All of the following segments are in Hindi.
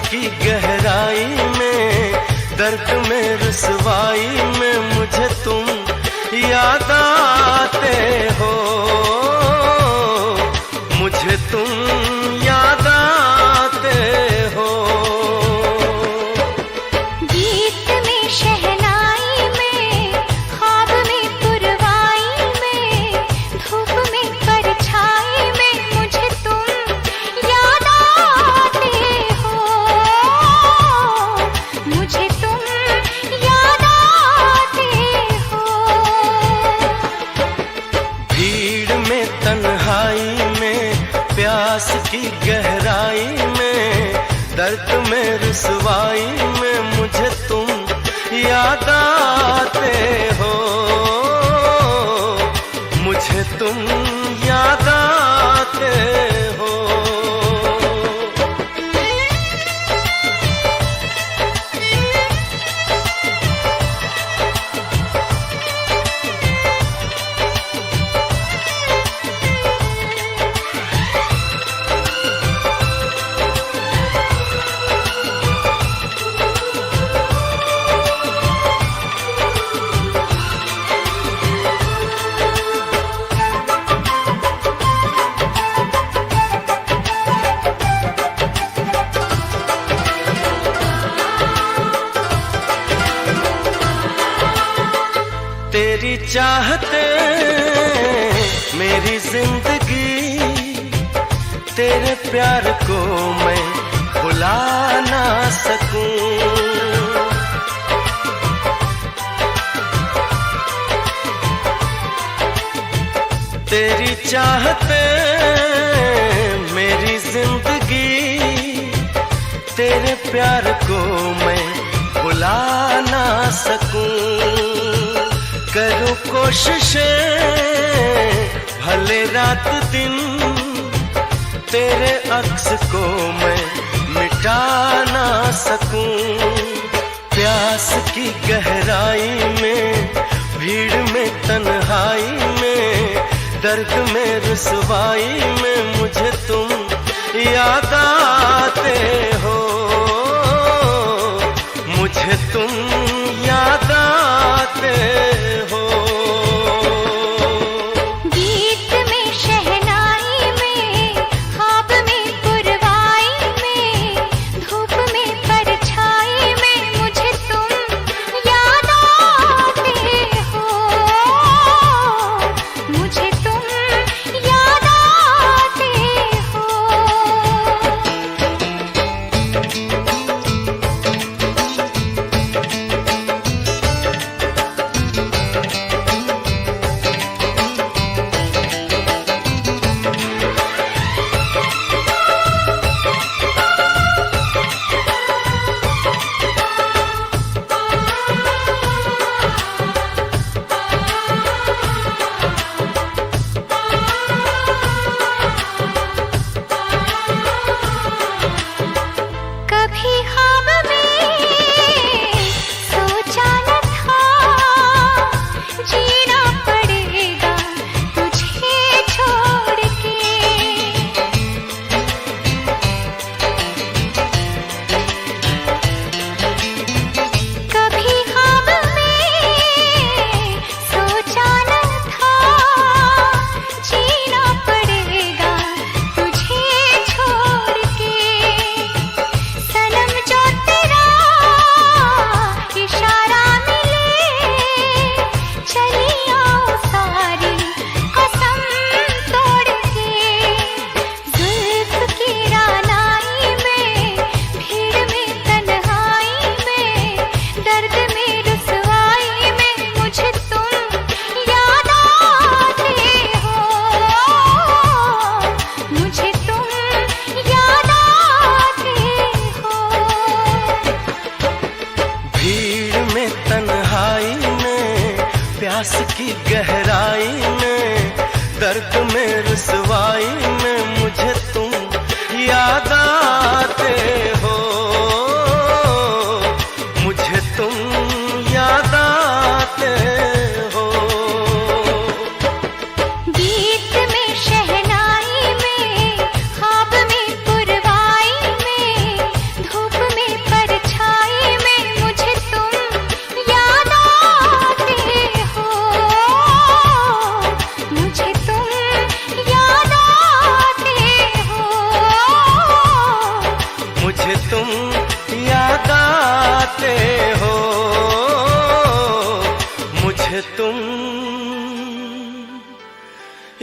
की गहराई में, दर्द में रुसवाई में मुझे तुम याद आते हो, मुझे तुम याद आते हो। गीत में शहनाई में, ख्वाब में पुरवाई में, धूप में परछाई में मुझे तुम याद आते हो, मुझे तुम याद आते हो। भीड़ में तन्हाई में, प्यास की गहराई में, दर्द में रुसवाई में मुझे तुम याद आते हो, मुझे तुम याद आते हो। तेरी चाहते मेरी जिंदगी, तेरे प्यार को मैं भुला ना सकूं। तेरी चाहते मेरी जिंदगी, तेरे प्यार को मैं भुला ना सकूं। करूं कोशिशें भले रात दिन, तेरे अक्स को मैं मिटा ना सकूं। प्यास की गहराई में, भीड़ में तन्हाई में, दर्द में रुसवाई में मुझे तुम याद आते हो, मुझे तुम याद आते हो। गीत में शहनाई में, ख्वाब में पुरवाई में, धूप में परछाई में मुझे तुम याद आते हो, मुझे तुम याद आते हो। कभी ख्वाब में सोचा न था, जीना पड़ेगा तुझे छोड़ के। कभी ख्वाब में सोचा न था, जीना पड़ेगा तुझे छोड़ के। सनम जो तेरा इशारा मिले, चली आओ सारी कसम तोड़ के। जुल्फ की रानाई में, भीड़ में तन्हाई में, दर्द में रुसवाई में मुझे तुम याद आते हो, मुझे तुम याद आते हो। भीड़ में तन्हाई में, प्यास की गहराई में, दर्द में रुसवाई में मुझे तुम याद आते हो, मुझे तुम याद आते हो। गीत में शहनाई में, ख्वाब में पुरवाई में, धूप मुझे तुम याद आते हो, मुझे तुम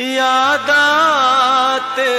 याद आते